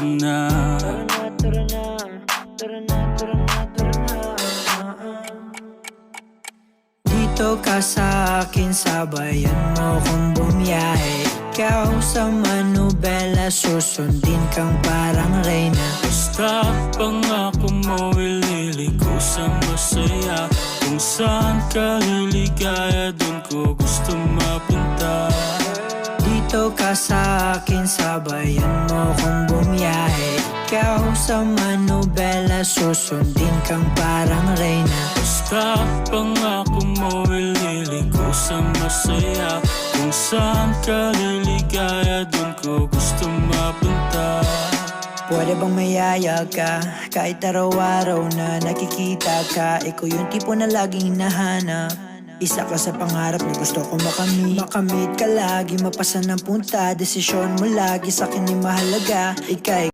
na. Tara na, tara na, tara na, tara na, tara na. Dito ka sa akin, sabayan mo kong bumiyahe. Ikaw sa manubela, susundin kang parang reyna. Basta pangako mo, ililiko sa masaya. Kung saan ka liligaya, dun ko gusto mapunta. Dito ka sa akin, sabayan mo kong bumiyahe. Ikaw sa manubela, susundin kang parang reyna. Basta pangako mo, ililiko sa masaya. Kung saan ka liligaya, dun ko gusto mapunta. Pwede bang mayaya ka? Kahit araw-araw na nakikita ka, ikaw yung tipo na laging hinahanap. Isa ka sa pangarap na gusto ko makamit. Makamit ka lagi, mapasan ng punta. Desisyon mo lagi sa akin ay mahalaga. Ika'y